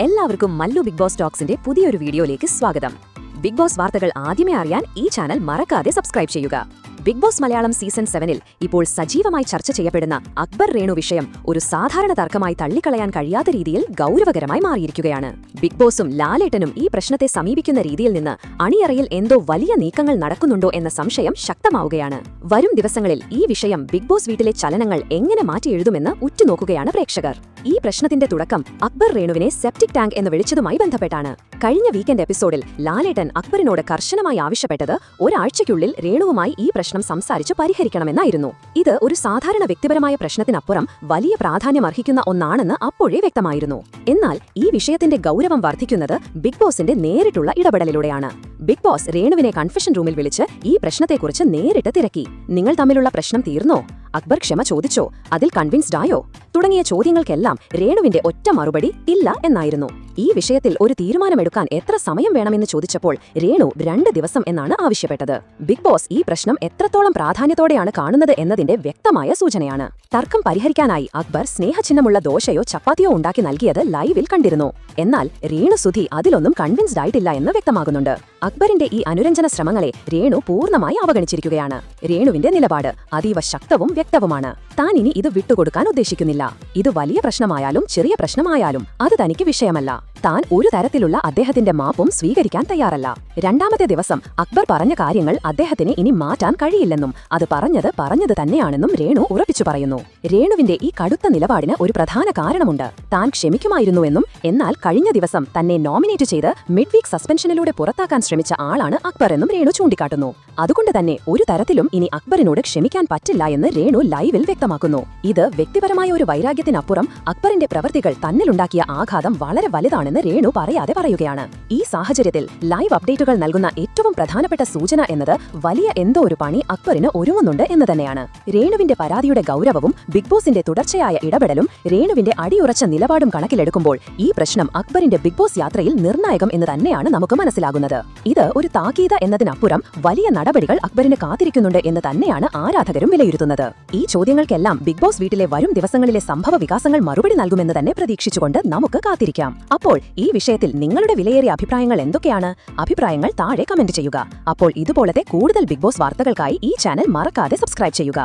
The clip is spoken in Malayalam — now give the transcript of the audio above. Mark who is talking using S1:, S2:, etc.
S1: എല്ലാവർക്കും മല്ലു ബിഗ് ബോസ് ടോക്സിന്റെ പുതിയൊരു വീഡിയോയിലേക്ക് സ്വാഗതം. ബിഗ് ബോസ് വാർത്തകൾ ആദ്യമേ അറിയാൻ ഈ ചാനൽ മറക്കാതെ സബ്സ്ക്രൈബ് ചെയ്യുക. ബിഗ് ബോസ് മലയാളം സീസൺ 7-ൽ ഇപ്പോൾ സജീവമായി ചർച്ച ചെയ്യപ്പെടുന്ന അക്ബർ രേണു വിഷയം ഒരു സാധാരണ തർക്കമായി തള്ളിക്കളയാൻ കഴിയാത്ത രീതിയിൽ ഗൗരവകരമായി മാറിയിരിക്കുകയാണ്. ബിഗ് ബോസും ലാലേട്ടനും ഈ പ്രശ്നത്തെ സമീപിക്കുന്ന രീതിയിൽ നിന്ന് അണിയറയിൽ എന്തോ വലിയ നീക്കങ്ങൾ നടക്കുന്നുണ്ടോ എന്ന സംശയം ശക്തമാവുകയാണ്. വരും ദിവസങ്ങളിൽ ഈ വിഷയം ബിഗ് ബോസ് വീട്ടിലെ ചലനങ്ങൾ എങ്ങനെ മാറ്റി എഴുതുമെന്ന് ഉറ്റുനോക്കുകയാണ് പ്രേക്ഷകർ. ഈ പ്രശ്നത്തിന്റെ തുടക്കം അക്ബർ രേണുവിനെ സെപ്റ്റിക് ടാങ്ക് എന്ന് വിളിച്ചതുമായി ബന്ധപ്പെട്ടാണ്. കഴിഞ്ഞ വീക്കെൻഡ് എപ്പിസോഡിൽ ലാലേട്ടൻ അക്ബറിനോട് കർശനമായി ആവശ്യപ്പെട്ടത് ഒരാഴ്ചയ്ക്കുള്ളിൽ രേണുവുമായി ഈ പ്രശ്നം സംസാരിച്ച് പരിഹരിക്കണമെന്നായിരുന്നു. ഇത് ഒരു സാധാരണ വ്യക്തിപരമായ പ്രശ്നത്തിനപ്പുറം വലിയ പ്രാധാന്യമർഹിക്കുന്ന ഒന്നാണെന്ന് അപ്പോഴേ വ്യക്തമായിരുന്നു. എന്നാൽ ഈ വിഷയത്തിന്റെ ഗൗരവം വർദ്ധിക്കുന്നത് ബിഗ് ബോസിന്റെ നേരിട്ടുള്ള ഇടപെടലിലൂടെയാണ്. ബിഗ് ബോസ് രേണുവിനെ കൺഫെഷൻ റൂമിൽ വിളിച്ച് ഈ പ്രശ്നത്തെക്കുറിച്ച് നേരിട്ട് തിരക്കി. നിങ്ങൾ തമ്മിലുള്ള പ്രശ്നം തീർന്നോ? അക്ബർ ക്ഷമ ചോദിച്ചോ? അതിൽ കൺവിൻസ്ഡ് ആയോ? തുടങ്ങിയ ചോദ്യങ്ങൾക്കെല്ലാം രേണുവിന്റെ ഒറ്റ മറുപടി ഇല്ല എന്നായിരുന്നു. ഈ വിഷയത്തിൽ ഒരു തീരുമാനമെടുക്കാൻ എത്ര സമയം വേണമെന്ന് ചോദിച്ചപ്പോൾ രേണു 2 ദിവസം എന്നാണ് ആവശ്യപ്പെട്ടത്. ബിഗ് ബോസ് ഈ പ്രശ്നം എത്രത്തോളം പ്രാധാന്യത്തോടെയാണ് കാണുന്നത് എന്നതിന്റെ വ്യക്തമായ സൂചനയാണ്. തർക്കം പരിഹരിക്കാനായി അക്ബർ സ്നേഹചിഹ്നമുള്ള ദോശയോ ചപ്പാത്തിയോ ഉണ്ടാക്കി നൽകിയത് ലൈവിൽ കണ്ടിരുന്നു. എന്നാൽ രേണു സുധി അതിലൊന്നും കൺവിൻസ്ഡ് ആയിട്ടില്ല എന്ന് വ്യക്തമാകുന്നുണ്ട്. അക്ബറിന്റെ ഈ അനുരഞ്ജന ശ്രമങ്ങളെ രേണു പൂർണ്ണമായി അവഗണിച്ചിരിക്കുകയാണ്. രേണുവിന്റെ നിലപാട് അതീവ ശക്തവും വ്യക്തവുമാണ്. താൻ ഇനി ഇത് വിട്ടുകൊടുക്കാൻ ഉദ്ദേശിക്കുന്നില്ല. ഇത് വലിയ പ്രശ്നമായാലും ചെറിയ പ്രശ്നമായാലും അത് തനിക്ക് വിഷയമല്ല. താൻ ഒരു തരത്തിലുള്ള അദ്ദേഹത്തിന്റെ മാപ്പും സ്വീകരിക്കാൻ തയ്യാറല്ല. 2ാമത്തെ ദിവസം അക്ബർ പറഞ്ഞ കാര്യങ്ങൾ അദ്ദേഹത്തിന് ഇനി മാറ്റാൻ കഴിയില്ലെന്നും അത് പറഞ്ഞത് തന്നെയാണെന്നും രേണു ഉറപ്പിച്ചു പറയുന്നു. രേണുവിന്റെ ഈ കടുത്ത നിലപാടിന് ഒരു പ്രധാന കാരണമുണ്ട്. താൻ ക്ഷമിക്കുമായിരുന്നുവെന്നും എന്നാൽ കഴിഞ്ഞ ദിവസം തന്നെ നോമിനേറ്റ് ചെയ്ത് മിഡ് വീക്ക് സസ്പെൻഷനിലൂടെ പുറത്താക്കാൻ ശ്രമിച്ച ആളാണ് അക്ബർ എന്നും രേണു ചൂണ്ടിക്കാട്ടുന്നു. അതുകൊണ്ട് തന്നെ ഒരു തരത്തിലും ഇനി അക്ബറിനോട് ക്ഷമിക്കാൻ പറ്റില്ല എന്ന് രേണു ലൈവിൽ വ്യക്തമാക്കുന്നു. ഇത് വ്യക്തിപരമായ ഒരു വൈരാഗ്യത്തിനപ്പുറം അക്ബറിന്റെ പ്രവൃത്തികൾ തന്നിലുണ്ടാക്കിയ ആഘാതം വളരെ വലുതാണെന്ന് രേണു പറയാതെ പറയുകയാണ്. ഈ സാഹചര്യത്തിൽ ലൈവ് അപ്ഡേറ്റുകൾ നൽകുന്ന ഏറ്റവും പ്രധാനപ്പെട്ട സൂചന എന്നത് വലിയ എന്തോ ഒരു പണി അക്ബറിന് ഒരുങ്ങുന്നുണ്ട് എന്ന് തന്നെയാണ്. രേണുവിന്റെ പരാതിയുടെ ഗൗരവവും ബിഗ് ബോസിന്റെ തുടർച്ചയായ ഇടപെടലും രേണുവിന്റെ അടിയുറച്ച നിലപാടും കണക്കിലെടുക്കുമ്പോൾ ഈ പ്രശ്നം അക്ബറിന്റെ ബിഗ് ബോസ് യാത്രയിൽ നിർണായകം എന്ന് തന്നെയാണ് നമുക്ക് മനസ്സിലാകുന്നത്. ഇത് ഒരു താക്കീത് എന്നതിനപ്പുറം വലിയ നടപടികൾ അക്ബറിന് കാത്തിരിക്കുന്നുണ്ട് എന്ന് തന്നെയാണ് ആരാധകരും വിലയിരുത്തുന്നത്. ഈ ചോദ്യങ്ങൾക്കെല്ലാം ബിഗ് ബോസ് വീട്ടിലെ വരും ദിവസങ്ങളിലെ സംഭവ വികാസങ്ങൾ മറുപടി നൽകുമെന്ന് തന്നെ പ്രതീക്ഷിച്ചുകൊണ്ട് നമുക്ക് കാത്തിരിക്കാം. അപ്പോൾ ഈ വിഷയത്തിൽ നിങ്ങളുടെ വിലയേറിയ അഭിപ്രായങ്ങൾ എന്തൊക്കെയാണ്? അഭിപ്രായങ്ങൾ താഴെ കമന്റ് ചെയ്യുക. അപ്പോൾ ഇതുപോലത്തെ കൂടുതൽ ബിഗ് ബോസ് വാർത്തകൾക്കായി ഈ ചാനൽ മറക്കാതെ സബ്സ്ക്രൈബ് ചെയ്യുക.